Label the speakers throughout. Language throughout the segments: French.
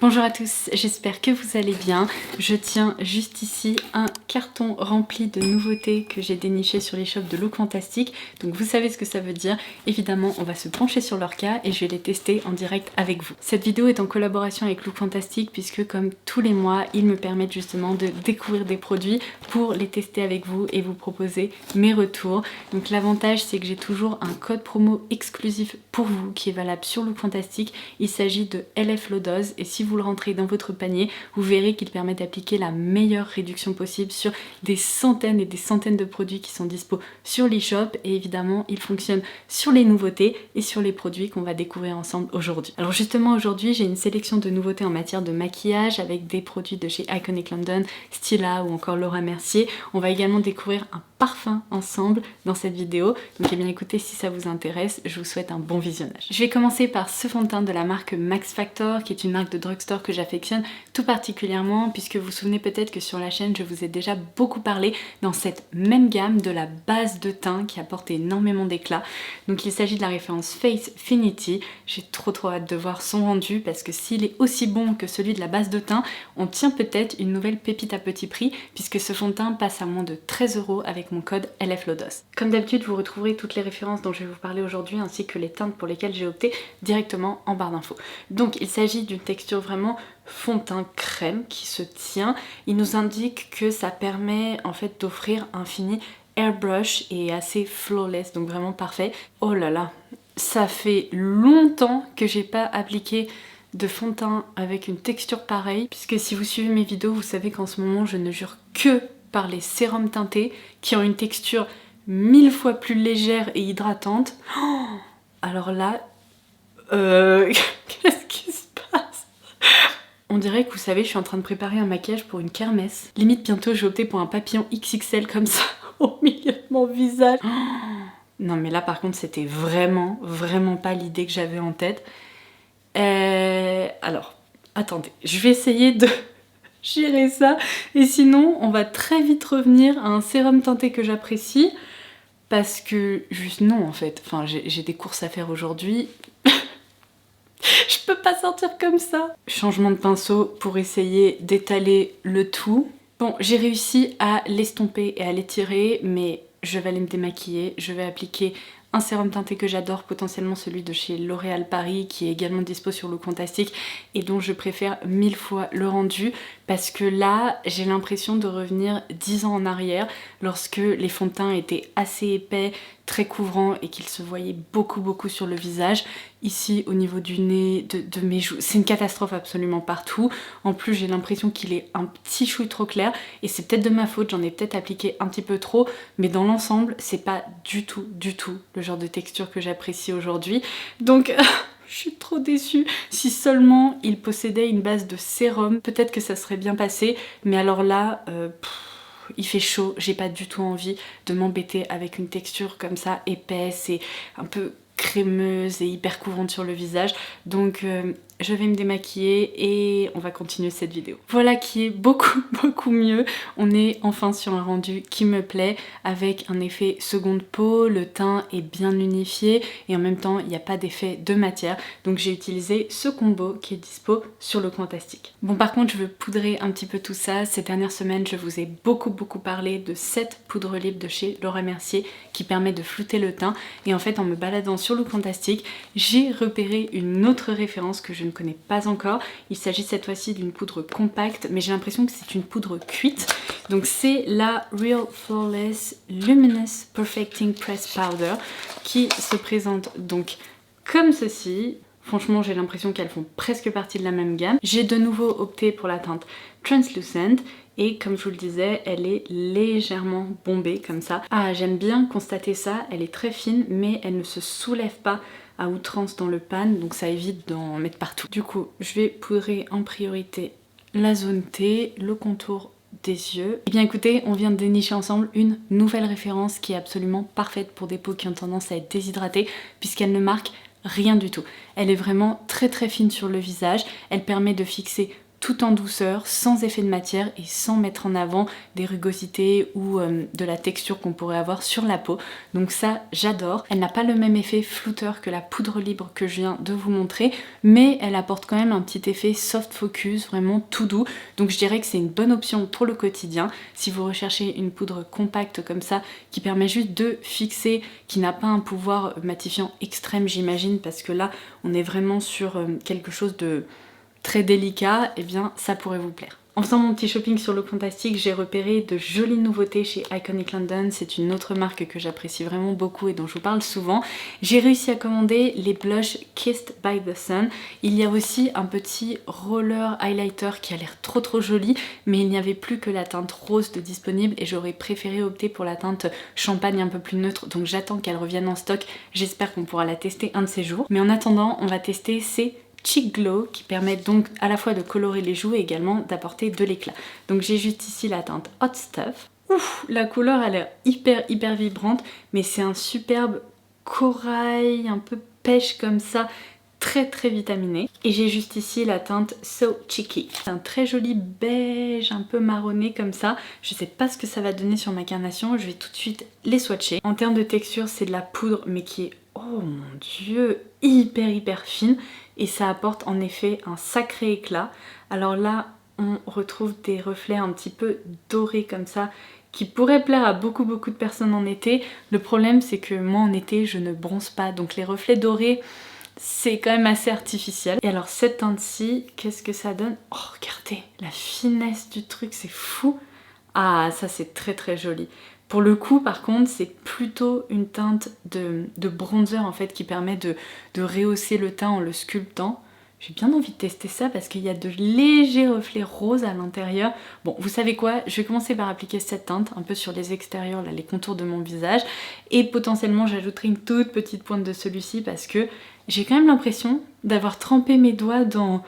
Speaker 1: Bonjour à tous, j'espère que vous allez bien. Je tiens juste ici un carton rempli de nouveautés que j'ai déniché sur les shops de Look Fantastic. Donc vous savez ce que ça veut dire. Évidemment, on va se pencher sur leur cas et je vais les tester en direct avec vous. Cette vidéo est en collaboration avec Look Fantastic puisque comme tous les mois, ils me permettent justement de découvrir des produits pour les tester avec vous et vous proposer mes retours. Donc l'avantage, c'est que j'ai toujours un code promo exclusif pour vous qui est valable sur Look Fantastic. Il s'agit de LF Low Dose et si vous le rentrez dans votre panier, vous verrez qu'il permet d'appliquer la meilleure réduction possible sur des centaines et des centaines de produits qui sont dispo sur l'e-shop et évidemment il fonctionne sur les nouveautés et sur les produits qu'on va découvrir ensemble aujourd'hui. Alors justement aujourd'hui j'ai une sélection de nouveautés en matière de maquillage avec des produits de chez Iconic London, Stila ou encore Laura Mercier. On va également découvrir un parfum ensemble dans cette vidéo. Donc eh bien écoutez, si ça vous intéresse, je vous souhaite un bon visionnage. Je vais commencer par ce fond de teint de la marque Max Factor, qui est une marque de drugstore que j'affectionne tout particulièrement, puisque vous vous souvenez peut-être que sur la chaîne, je vous ai déjà beaucoup parlé dans cette même gamme de la base de teint qui apporte énormément d'éclat. Donc il s'agit de la référence Face Finity. J'ai trop hâte de voir son rendu, parce que s'il est aussi bon que celui de la base de teint, on tient peut-être une nouvelle pépite à petit prix, puisque ce fond de teint passe à moins de 13 € avec mon code LF Low Dose. Comme d'habitude, vous retrouverez toutes les références dont je vais vous parler aujourd'hui ainsi que les teintes pour lesquelles j'ai opté directement en barre d'infos. Donc il s'agit d'une texture vraiment fond de teint crème qui se tient. Il nous indique que ça permet en fait d'offrir un fini airbrush et assez flawless, donc vraiment parfait. Oh là là, ça fait longtemps que j'ai pas appliqué de fond de teint avec une texture pareille, puisque si vous suivez mes vidéos, vous savez qu'en ce moment je ne jure que par les sérums teintés qui ont une texture 1000 fois plus légère et hydratante. Oh, alors là, qu'est-ce qui se passe? On dirait que vous savez, je suis en train de préparer un maquillage pour une kermesse. Limite bientôt j'ai opté pour un papillon XXL comme ça au milieu de mon visage. Oh, non mais là par contre c'était vraiment pas l'idée que j'avais en tête. Alors, attendez, je vais essayer de gérer ça et sinon on va très vite revenir à un sérum teinté que j'apprécie parce que juste non en fait, enfin j'ai des courses à faire aujourd'hui. Je peux pas sortir comme ça. Changement de pinceau pour essayer d'étaler le tout. Bon, j'ai réussi à l'estomper et à l'étirer, mais je vais aller me démaquiller, je vais appliquer un sérum teinté que j'adore, potentiellement celui de chez L'Oréal Paris, qui est également dispo sur Look Fantastic et dont je préfère 1000 fois le rendu, parce que là, j'ai l'impression de revenir 10 ans en arrière, lorsque les fonds de teint étaient assez épais, très couvrants et qu'ils se voyaient beaucoup sur le visage. Ici, au niveau du nez, de mes joues, c'est une catastrophe absolument partout. En plus, j'ai l'impression qu'il est un petit chouille trop clair et c'est peut-être de ma faute, j'en ai peut-être appliqué un petit peu trop, mais dans l'ensemble, c'est pas du tout le genre de texture que j'apprécie aujourd'hui. Donc je suis trop déçue. Si seulement il possédait une base de sérum, peut-être que ça serait bien passé, mais alors là, il fait chaud, j'ai pas du tout envie de m'embêter avec une texture comme ça épaisse et un peu crémeuse et hyper couvrante sur le visage. Donc je vais me démaquiller et on va continuer cette vidéo. Voilà qui est beaucoup mieux. On est enfin sur un rendu qui me plaît avec un effet seconde peau, le teint est bien unifié et en même temps il n'y a pas d'effet de matière. Donc j'ai utilisé ce combo qui est dispo sur Look Fantastic. Bon par contre je veux poudrer un petit peu tout ça. Ces dernières semaines je vous ai beaucoup parlé de cette poudre libre de chez Laura Mercier qui permet de flouter le teint et en fait en me baladant sur Look Fantastic j'ai repéré une autre référence que je ne connais pas encore. Il s'agit cette fois-ci d'une poudre compacte, mais j'ai l'impression que c'est une poudre cuite. Donc c'est la Real Flawless Luminous Perfecting Press Powder qui se présente donc comme ceci. Franchement, j'ai l'impression qu'elles font presque partie de la même gamme. J'ai de nouveau opté pour la teinte Translucent et comme je vous le disais, elle est légèrement bombée comme ça. Ah, j'aime bien constater ça, elle est très fine mais elle ne se soulève pas à outrance dans le pan, donc ça évite d'en mettre partout. Du coup, je vais poudrer en priorité la zone T, le contour des yeux. Et bien écoutez, on vient de dénicher ensemble une nouvelle référence qui est absolument parfaite pour des peaux qui ont tendance à être déshydratées puisqu'elle ne marque rien du tout. Elle est vraiment très fine sur le visage, elle permet de fixer tout en douceur, sans effet de matière et sans mettre en avant des rugosités ou de la texture qu'on pourrait avoir sur la peau. Donc ça, j'adore. Elle n'a pas le même effet flouteur que la poudre libre que je viens de vous montrer, mais elle apporte quand même un petit effet soft focus, vraiment tout doux. Donc je dirais que c'est une bonne option pour le quotidien. Si vous recherchez une poudre compacte comme ça, qui permet juste de fixer, qui n'a pas un pouvoir matifiant extrême, j'imagine, parce que là, on est vraiment sur quelque chose de très délicat, et bien ça pourrait vous plaire. En faisant mon petit shopping sur Look Fantastic, j'ai repéré de jolies nouveautés chez Iconic London. C'est une autre marque que j'apprécie vraiment beaucoup et dont je vous parle souvent. J'ai réussi à commander les blushs Kissed by the Sun. Il y a aussi un petit roller highlighter qui a l'air trop joli, mais il n'y avait plus que la teinte rose de disponible et j'aurais préféré opter pour la teinte champagne un peu plus neutre. Donc j'attends qu'elle revienne en stock. J'espère qu'on pourra la tester un de ces jours. Mais en attendant, on va tester ces Cheek Glow qui permettent donc à la fois de colorer les joues et également d'apporter de l'éclat. Donc j'ai juste ici la teinte Hot Stuff. Ouf, la couleur a l'air hyper vibrante, mais c'est un superbe corail, un peu pêche comme ça, très vitaminé. Et j'ai juste ici la teinte So Cheeky. C'est un très joli beige, un peu marronné comme ça. Je sais pas ce que ça va donner sur ma carnation, je vais tout de suite les swatcher. En termes de texture, c'est de la poudre, mais qui est, oh mon dieu, hyper fine. Et ça apporte en effet un sacré éclat. Alors là, on retrouve des reflets un petit peu dorés comme ça, qui pourraient plaire à beaucoup de personnes en été. Le problème, c'est que moi en été, je ne bronze pas, donc les reflets dorés, c'est quand même assez artificiel. Et alors cette teinte-ci, qu'est-ce que ça donne? Oh, regardez, la finesse du truc, c'est fou. Ah, ça c'est très joli. Pour le coup, par contre, c'est plutôt une teinte de bronzer en fait qui permet de rehausser le teint en le sculptant. J'ai bien envie de tester ça parce qu'il y a de légers reflets roses à l'intérieur. Bon, vous savez quoi? Je vais commencer par appliquer cette teinte un peu sur les extérieurs, là, les contours de mon visage. Et potentiellement, j'ajouterai une toute petite pointe de celui-ci parce que j'ai quand même l'impression d'avoir trempé mes doigts dans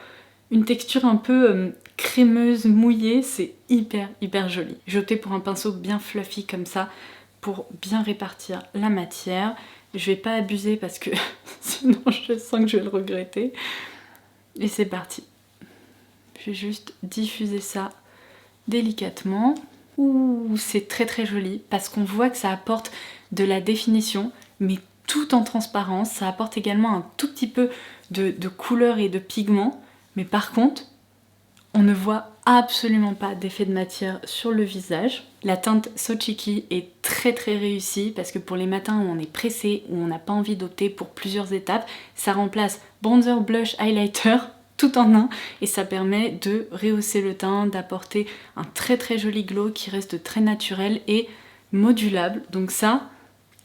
Speaker 1: une texture un peu crémeuse, mouillée. C'est hyper joli. J'ai opté pour un pinceau bien fluffy comme ça pour bien répartir la matière. Je vais pas abuser parce que sinon je sens que je vais le regretter. Et c'est parti. Je vais juste diffuser ça délicatement. Ouh, c'est très joli parce qu'on voit que ça apporte de la définition, mais tout en transparence. Ça apporte également un tout petit peu de couleur et de pigment. Mais par contre, on ne voit absolument pas d'effet de matière sur le visage. La teinte So Cheeky est très réussie parce que pour les matins où on est pressé, où on n'a pas envie d'opter pour plusieurs étapes, ça remplace bronzer, blush, highlighter tout en un et ça permet de rehausser le teint, d'apporter un très joli glow qui reste très naturel et modulable. Donc ça,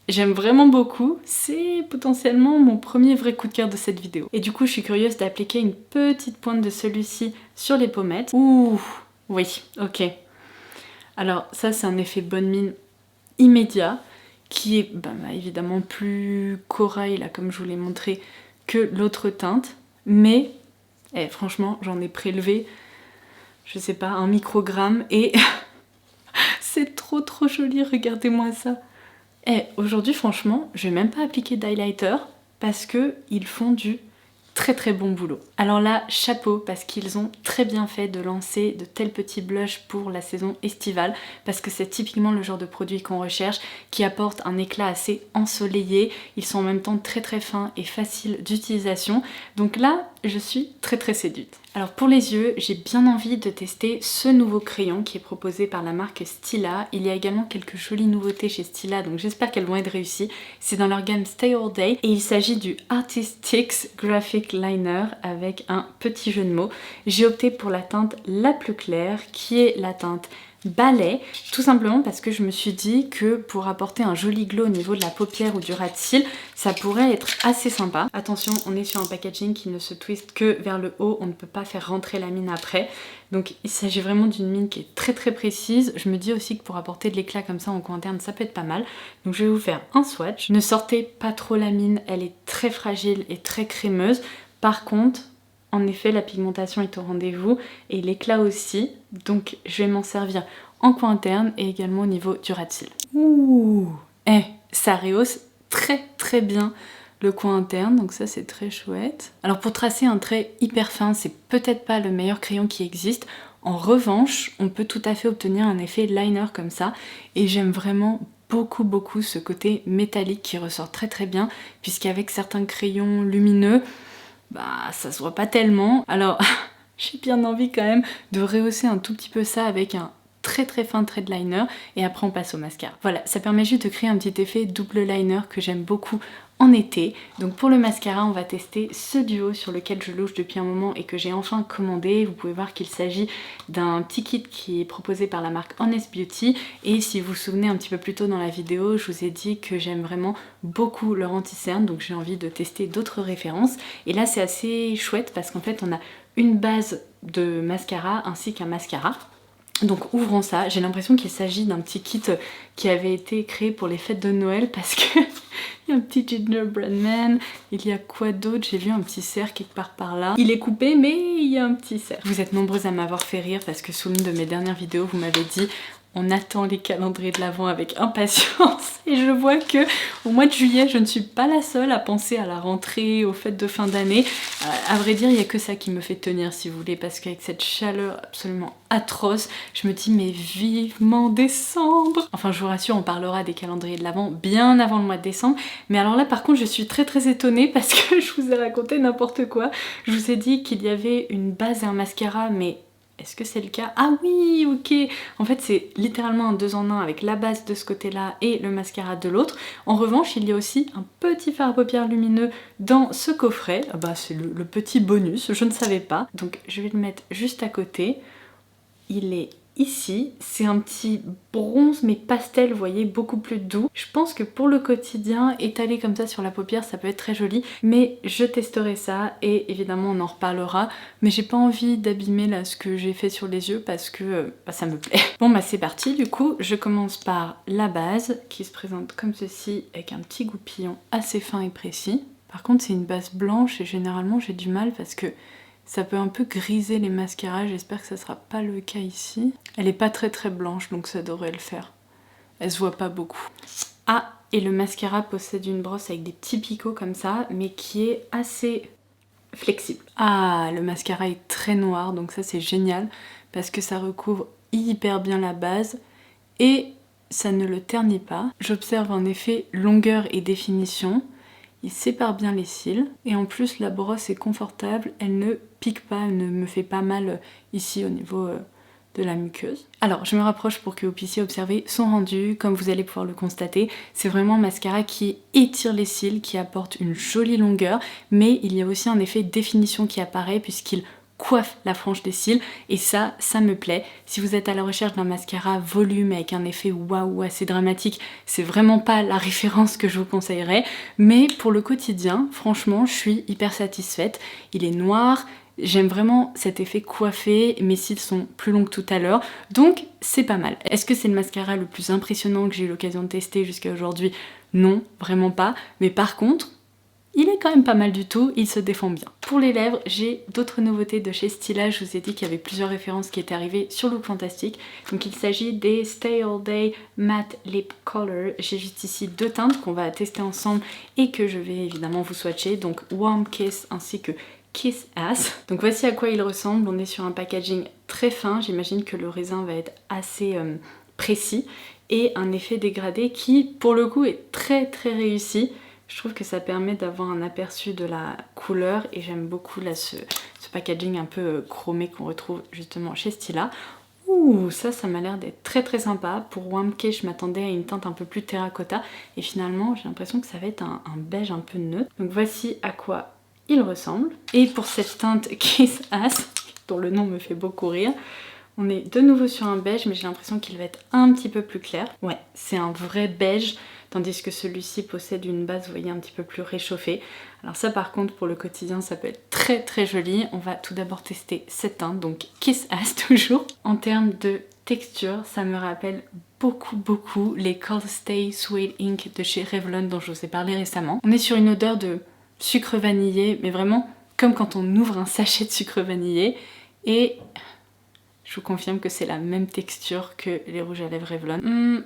Speaker 1: j'aime vraiment beaucoup, c'est potentiellement mon premier vrai coup de cœur de cette vidéo. Et du coup, je suis curieuse d'appliquer une petite pointe de celui-ci sur les pommettes. Ouh, oui, ok. Alors ça, c'est un effet bonne mine immédiat, qui est évidemment plus corail, là, comme je vous l'ai montré, que l'autre teinte. Mais, franchement, j'en ai prélevé, je sais pas, 1 microgramme et c'est trop joli, regardez-moi ça. Aujourd'hui, franchement, je vais même pas appliquer d'highlighter parce qu'ils font du très bon boulot. Alors là, chapeau, parce qu'ils ont très bien fait de lancer de tels petits blushs pour la saison estivale, parce que c'est typiquement le genre de produit qu'on recherche, qui apporte un éclat assez ensoleillé. Ils sont en même temps très fins et faciles d'utilisation. Donc là, je suis très séduite. Alors pour les yeux, j'ai bien envie de tester ce nouveau crayon qui est proposé par la marque Stila. Il y a également quelques jolies nouveautés chez Stila, donc j'espère qu'elles vont être réussies. C'est dans leur gamme Stay All Day et il s'agit du Artistics Graphic Liner avec un petit jeu de mots. J'ai opté pour la teinte la plus claire qui est la teinte Ballet, tout simplement parce que je me suis dit que pour apporter un joli glow au niveau de la paupière ou du ras de cils, ça pourrait être assez sympa. Attention, on est sur un packaging qui ne se twiste que vers le haut, on ne peut pas faire rentrer la mine après. Donc il s'agit vraiment d'une mine qui est très précise. Je me dis aussi que pour apporter de l'éclat comme ça en coin interne, ça peut être pas mal. Donc je vais vous faire un swatch. Ne sortez pas trop la mine, elle est très fragile et très crémeuse. Par contre, en effet, la pigmentation est au rendez-vous et l'éclat aussi, donc je vais m'en servir en coin interne et également au niveau du ras de cils. Ouh, ça rehausse très bien le coin interne, donc ça c'est très chouette. Alors pour tracer un trait hyper fin, c'est peut-être pas le meilleur crayon qui existe. En revanche, on peut tout à fait obtenir un effet liner comme ça, et j'aime vraiment beaucoup ce côté métallique qui ressort très bien, puisqu'avec certains crayons lumineux, bah ça se voit pas tellement. Alors j'ai bien envie quand même de rehausser un tout petit peu ça avec un très fin trait de liner, et après on passe au mascara. Voilà, ça permet juste de créer un petit effet double liner que j'aime beaucoup en été. Donc pour le mascara, on va tester ce duo sur lequel je louche depuis un moment et que j'ai enfin commandé. Vous pouvez voir qu'il s'agit d'un petit kit qui est proposé par la marque Honest Beauty, et si vous vous souvenez un petit peu plus tôt dans la vidéo, je vous ai dit que j'aime vraiment beaucoup leur anti-cerne, donc j'ai envie de tester d'autres références. Et là c'est assez chouette parce qu'en fait on a une base de mascara ainsi qu'un mascara. Donc ouvrons ça, j'ai l'impression qu'il s'agit d'un petit kit qui avait été créé pour les fêtes de Noël, parce que il y a un petit gingerbread man, il y a quoi d'autre, j'ai vu un petit cerf quelque part par là. Il est coupé mais il y a un petit cerf. Vous êtes nombreuses à m'avoir fait rire parce que sous l'une de mes dernières vidéos vous m'avez dit on attend les calendriers de l'Avent avec impatience, et je vois que au mois de juillet je ne suis pas la seule à penser à la rentrée, aux fêtes de fin d'année. À vrai dire il n'y a que ça qui me fait tenir si vous voulez, parce qu'avec cette chaleur absolument atroce, je me dis mais vivement décembre. Enfin je vous rassure, on parlera des calendriers de l'Avent bien avant le mois de décembre, mais alors là par contre je suis très étonnée parce que je vous ai raconté n'importe quoi. Je vous ai dit qu'il y avait une base et un mascara, mais est-ce que c'est le cas? Ah oui, ok. En fait, c'est littéralement un 2 en 1 avec la base de ce côté-là et le mascara de l'autre. En revanche, il y a aussi un petit fard à paupières lumineux dans ce coffret. Ah bah, c'est le petit bonus, je ne savais pas. Donc, je vais le mettre juste à côté. Il est ici, c'est un petit bronze mais pastel, vous voyez, beaucoup plus doux. Je pense que pour le quotidien, étalé comme ça sur la paupière, ça peut être très joli, mais je testerai ça et évidemment on en reparlera. Mais j'ai pas envie d'abîmer là ce que j'ai fait sur les yeux parce que ça me plaît. Bon bah c'est parti, du coup je commence par la base qui se présente comme ceci avec un petit goupillon assez fin et précis. Par contre c'est une base blanche et généralement j'ai du mal parce que ça peut un peu griser les mascaras, j'espère que ça sera pas le cas ici. Elle est pas très blanche donc ça devrait le faire. Elle se voit pas beaucoup. Ah, et le mascara possède une brosse avec des petits picots comme ça, mais qui est assez flexible. Ah, le mascara est très noir, donc ça c'est génial, parce que ça recouvre hyper bien la base et ça ne le ternit pas. J'observe en effet longueur et définition. Il sépare bien les cils et en plus la brosse est confortable, elle ne pique pas, elle ne me fait pas mal ici au niveau de la muqueuse. Alors je me rapproche pour que vous puissiez observer son rendu, comme vous allez pouvoir le constater, c'est vraiment un mascara qui étire les cils, qui apporte une jolie longueur, mais il y a aussi un effet définition qui apparaît puisqu'il coiffe la frange des cils et ça me plaît. Si vous êtes à la recherche d'un mascara volume avec un effet waouh assez dramatique, c'est vraiment pas la référence que je vous conseillerais, mais pour le quotidien, franchement, je suis hyper satisfaite. Il est noir, j'aime vraiment cet effet coiffé, mes cils sont plus longs que tout à l'heure, donc c'est pas mal. Est-ce que c'est le mascara le plus impressionnant que j'ai eu l'occasion de tester jusqu'à aujourd'hui? Non, vraiment pas, mais par contre, il est quand même pas mal du tout, il se défend bien. Pour les lèvres, j'ai d'autres nouveautés de chez Stila. Je vous ai dit qu'il y avait plusieurs références qui étaient arrivées sur Look Fantastic. Donc il s'agit des Stay All Day Matte Lip Color. J'ai juste ici deux teintes qu'on va tester ensemble et que je vais évidemment vous swatcher. Donc Warm Kiss ainsi que Kiss Ass. Donc voici à quoi il ressemble. On est sur un packaging très fin. J'imagine que le raisin va être assez précis. Et un effet dégradé qui, pour le coup, est très réussi. Je trouve que ça permet d'avoir un aperçu de la couleur et j'aime beaucoup là ce packaging un peu chromé qu'on retrouve justement chez Stila. Ouh, ça m'a l'air d'être très sympa. Pour Wamke, je m'attendais à une teinte un peu plus terracotta et finalement j'ai l'impression que ça va être un beige un peu neutre. Donc voici à quoi il ressemble. Et pour cette teinte Kiss Ass, dont le nom me fait beaucoup rire, on est de nouveau sur un beige mais j'ai l'impression qu'il va être un petit peu plus clair. Ouais, c'est un vrai beige. Tandis que celui-ci possède une base, vous voyez, un petit peu plus réchauffée. Alors ça par contre pour le quotidien ça peut être très joli. On va tout d'abord tester cette teinte, donc Kiss Ass toujours. En termes de texture, ça me rappelle beaucoup les Cold Stay Suede Ink de chez Revlon dont je vous ai parlé récemment. On est sur une odeur de sucre vanillé, mais vraiment comme quand on ouvre un sachet de sucre vanillé. Et je vous confirme que c'est la même texture que les rouges à lèvres Revlon.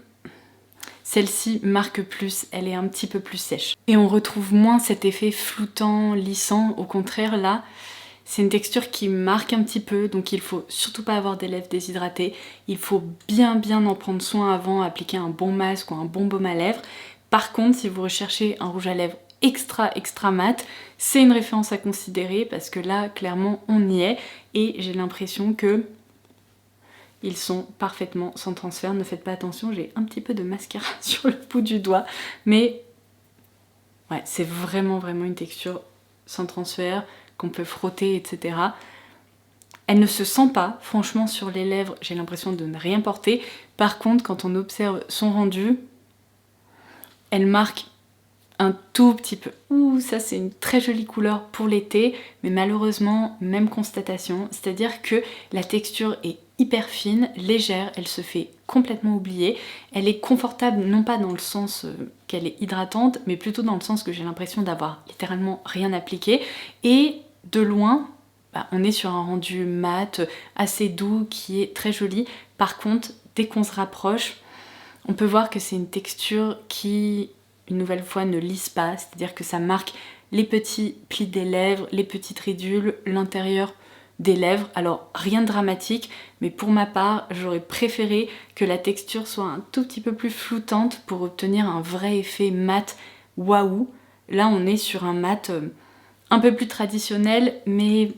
Speaker 1: Celle-ci marque plus, elle est un petit peu plus sèche. Et on retrouve moins cet effet floutant, lissant, au contraire là, c'est une texture qui marque un petit peu, donc il faut surtout pas avoir des lèvres déshydratées. Il faut bien en prendre soin avant, appliquer un bon masque ou un bon baume à lèvres. Par contre, si vous recherchez un rouge à lèvres extra mat, c'est une référence à considérer parce que là, clairement, on y est. Et j'ai l'impression que ils sont parfaitement sans transfert. Ne faites pas attention, j'ai un petit peu de mascara sur le bout du doigt. Mais ouais, c'est vraiment une texture sans transfert, qu'on peut frotter, etc. Elle ne se sent pas, franchement sur les lèvres, j'ai l'impression de ne rien porter. Par contre, quand on observe son rendu, elle marque un tout petit peu. Ouh, ça c'est une très jolie couleur pour l'été, mais malheureusement, même constatation, c'est-à-dire que la texture est hyper fine, légère, elle se fait complètement oublier. Elle est confortable, non pas dans le sens qu'elle est hydratante, mais plutôt dans le sens que j'ai l'impression d'avoir littéralement rien appliqué. Et de loin, on est sur un rendu mat, assez doux, qui est très joli. Par contre, dès qu'on se rapproche, on peut voir que c'est une texture qui, une nouvelle fois, ne lisse pas, c'est-à-dire que ça marque les petits plis des lèvres, les petites ridules, l'intérieur des lèvres. Alors rien de dramatique, mais pour ma part, j'aurais préféré que la texture soit un tout petit peu plus floutante pour obtenir un vrai effet mat waouh. Là on est sur un mat un peu plus traditionnel, mais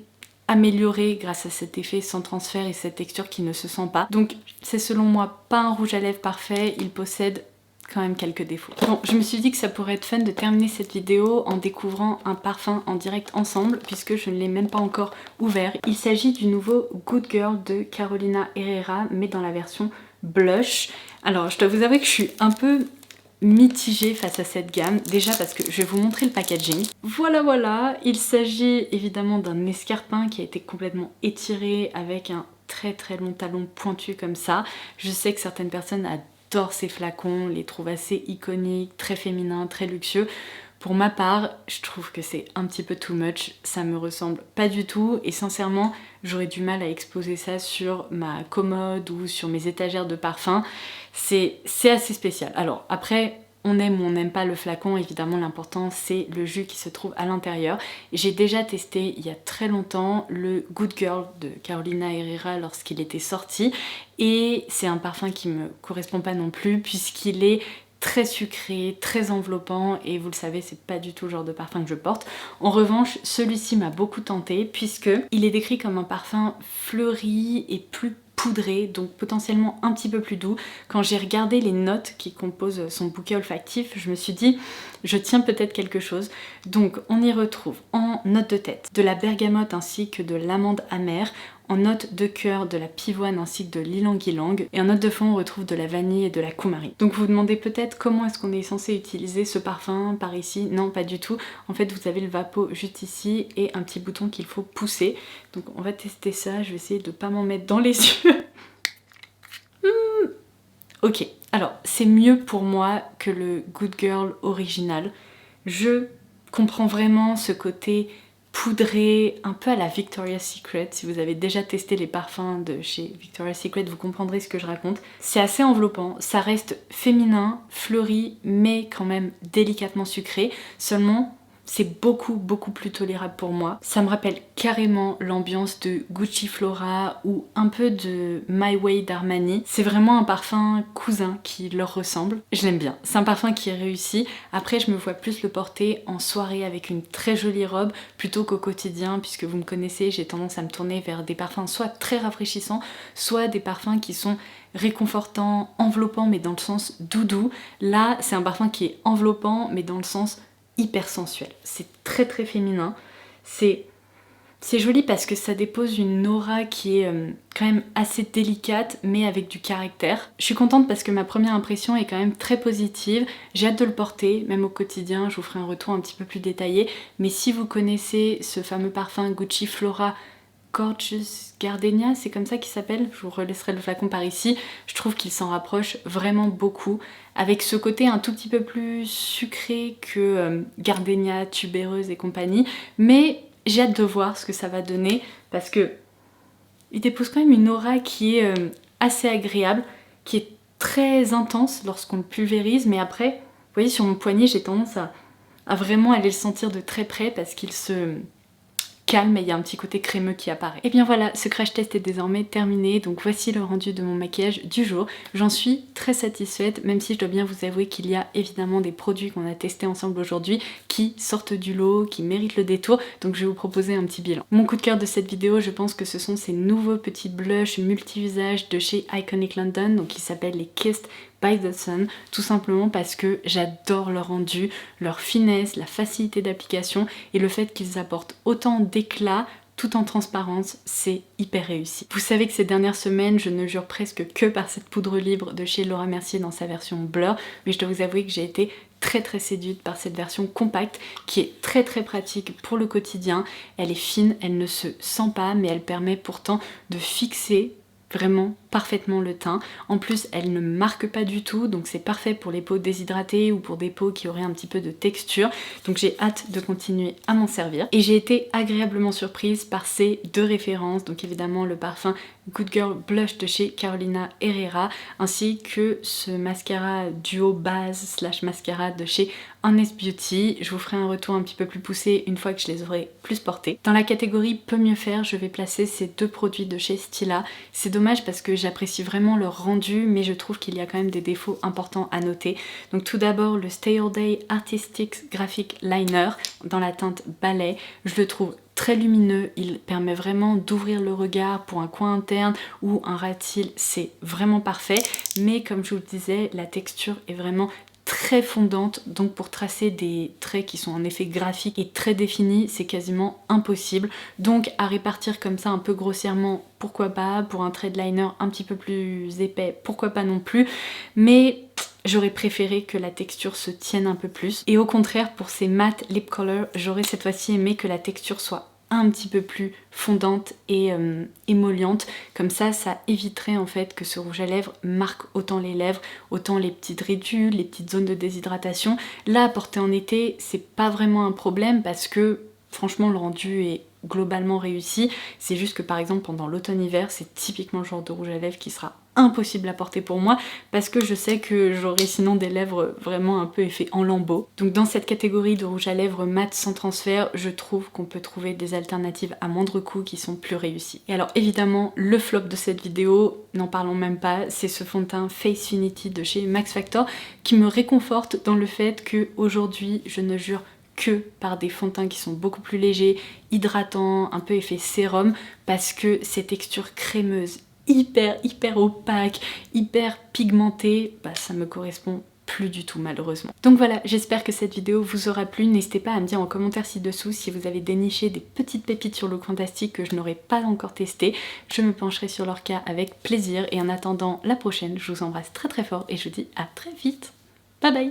Speaker 1: amélioré grâce à cet effet sans transfert et cette texture qui ne se sent pas. Donc c'est selon moi pas un rouge à lèvres parfait, il possède quand même quelques défauts. Bon, je me suis dit que ça pourrait être fun de terminer cette vidéo en découvrant un parfum en direct ensemble, puisque je ne l'ai même pas encore ouvert. Il s'agit du nouveau Good Girl de Carolina Herrera, mais dans la version blush. Alors je dois vous avouer que je suis un peu mitigée face à cette gamme, déjà parce que je vais vous montrer le packaging. Voilà, il s'agit évidemment d'un escarpin qui a été complètement étiré avec un très long talon pointu comme ça. Je sais que certaines personnes adorent ces flacons, les trouvent assez iconiques, très féminins, très luxueux. Pour ma part, je trouve que c'est un petit peu too much, ça me ressemble pas du tout et sincèrement, j'aurais du mal à exposer ça sur ma commode ou sur mes étagères de parfums. C'est assez spécial. Alors après, on aime ou on n'aime pas le flacon, évidemment l'important c'est le jus qui se trouve à l'intérieur. J'ai déjà testé il y a très longtemps le Good Girl de Carolina Herrera lorsqu'il était sorti et c'est un parfum qui me correspond pas non plus puisqu'il est très sucré, très enveloppant et vous le savez c'est pas du tout le genre de parfum que je porte. En revanche celui-ci m'a beaucoup tenté puisque il est décrit comme un parfum fleuri et plus poudré, donc potentiellement un petit peu plus doux. Quand j'ai regardé les notes qui composent son bouquet olfactif, je me suis dit je tiens peut-être quelque chose. Donc on y retrouve en note de tête de la bergamote ainsi que de l'amande amère, en note de cœur de la pivoine ainsi que de l'ylang-ylang, et en note de fond on retrouve de la vanille et de la coumarie. Donc vous vous demandez peut-être comment est-ce qu'on est censé utiliser ce parfum par ici. Non, pas du tout. En fait vous avez le vapeau juste ici et un petit bouton qu'il faut pousser. Donc on va tester ça, je vais essayer de pas m'en mettre dans les yeux. Ok, alors c'est mieux pour moi que le Good Girl original. Je comprends vraiment ce côté poudré, un peu à la Victoria's Secret. Si vous avez déjà testé les parfums de chez Victoria's Secret, vous comprendrez ce que je raconte. C'est assez enveloppant, ça reste féminin, fleuri, mais quand même délicatement sucré. Seulement, c'est beaucoup plus tolérable pour moi. Ça me rappelle carrément l'ambiance de Gucci Flora ou un peu de My Way d'Armani. C'est vraiment un parfum cousin qui leur ressemble. Je l'aime bien. C'est un parfum qui est réussi. Après, je me vois plus le porter en soirée avec une très jolie robe plutôt qu'au quotidien, puisque vous me connaissez, j'ai tendance à me tourner vers des parfums soit très rafraîchissants, soit des parfums qui sont réconfortants, enveloppants, mais dans le sens doudou. Là, c'est un parfum qui est enveloppant, mais dans le sens hyper sensuel. C'est très féminin. C'est joli parce que ça dépose une aura qui est quand même assez délicate mais avec du caractère. Je suis contente parce que ma première impression est quand même très positive. J'ai hâte de le porter, même au quotidien, je vous ferai un retour un petit peu plus détaillé. Mais si vous connaissez ce fameux parfum Gucci Flora Gorgeous Gardenia, c'est comme ça qu'il s'appelle, je vous relaisserai le flacon par ici, je trouve qu'il s'en rapproche vraiment beaucoup, avec ce côté un tout petit peu plus sucré que Gardenia, tubéreuse et compagnie, mais j'ai hâte de voir ce que ça va donner, parce que il dépose quand même une aura qui est assez agréable, qui est très intense lorsqu'on le pulvérise, mais après, vous voyez sur mon poignet, j'ai tendance à vraiment aller le sentir de très près parce qu'il se calme et il y a un petit côté crémeux qui apparaît. Et bien voilà, ce crash test est désormais terminé, donc voici le rendu de mon maquillage du jour. J'en suis très satisfaite, même si je dois bien vous avouer qu'il y a évidemment des produits qu'on a testés ensemble aujourd'hui qui sortent du lot, qui méritent le détour, donc je vais vous proposer un petit bilan. Mon coup de cœur de cette vidéo, je pense que ce sont ces nouveaux petits blushs multi-visages de chez Iconic London, donc qui s'appellent les Kissed by the Sun, tout simplement parce que j'adore leur rendu, leur finesse, la facilité d'application et le fait qu'ils apportent autant d'éclat tout en transparence, c'est hyper réussi. Vous savez que ces dernières semaines, je ne jure presque que par cette poudre libre de chez Laura Mercier dans sa version Blur, mais je dois vous avouer que j'ai été très séduite par cette version compacte qui est très pratique pour le quotidien. Elle est fine, elle ne se sent pas, mais elle permet pourtant de fixer vraiment parfaitement le teint. En plus, elle ne marque pas du tout, donc c'est parfait pour les peaux déshydratées ou pour des peaux qui auraient un petit peu de texture. Donc j'ai hâte de continuer à m'en servir. Et j'ai été agréablement surprise par ces deux références, donc évidemment le parfum Good Girl Blush de chez Carolina Herrera, ainsi que ce mascara duo base slash mascara de chez Honest Beauty. Je vous ferai un retour un petit peu plus poussé une fois que je les aurai plus portés. Dans la catégorie peut mieux faire, je vais placer ces deux produits de chez Stila. C'est dommage parce que j'apprécie vraiment leur rendu, mais je trouve qu'il y a quand même des défauts importants à noter. Donc tout d'abord le Stay All Day Artistic Graphic Liner dans la teinte Ballet. Je le trouve très lumineux, il permet vraiment d'ouvrir le regard pour un coin interne ou un ras de cils, c'est vraiment parfait. Mais comme je vous le disais, la texture est vraiment très fondante, donc pour tracer des traits qui sont en effet graphiques et très définis, c'est quasiment impossible. Donc à répartir comme ça un peu grossièrement, pourquoi pas, pour un trait de liner un petit peu plus épais, pourquoi pas non plus, mais j'aurais préféré que la texture se tienne un peu plus. Et au contraire, pour ces matte lip color, j'aurais cette fois-ci aimé que la texture soit un petit peu plus fondante et émolliente. Comme ça éviterait en fait que ce rouge à lèvres marque autant les lèvres, autant les petites ridules, les petites zones de déshydratation. Là, à porter en été, c'est pas vraiment un problème parce que franchement, le rendu est globalement réussi. C'est juste que par exemple, pendant l'automne-hiver, c'est typiquement le genre de rouge à lèvres qui sera impossible à porter pour moi parce que je sais que j'aurai sinon des lèvres vraiment un peu effet en lambeaux. Donc dans cette catégorie de rouge à lèvres mat sans transfert, je trouve qu'on peut trouver des alternatives à moindre coût qui sont plus réussies. Et alors évidemment, le flop de cette vidéo, n'en parlons même pas, c'est ce fond de teint Facefinity de chez Max Factor qui me réconforte dans le fait que aujourd'hui je ne jure que par des fonds de teint qui sont beaucoup plus légers, hydratants, un peu effet sérum, parce que ces textures crémeuses hyper opaques, hyper pigmentées, bah ça me correspond plus du tout malheureusement. Donc voilà, j'espère que cette vidéo vous aura plu. N'hésitez pas à me dire en commentaire ci-dessous si vous avez déniché des petites pépites sur Look Fantastic que je n'aurais pas encore testé. Je me pencherai sur leur cas avec plaisir et en attendant la prochaine, je vous embrasse très fort et je vous dis à très vite. Bye bye.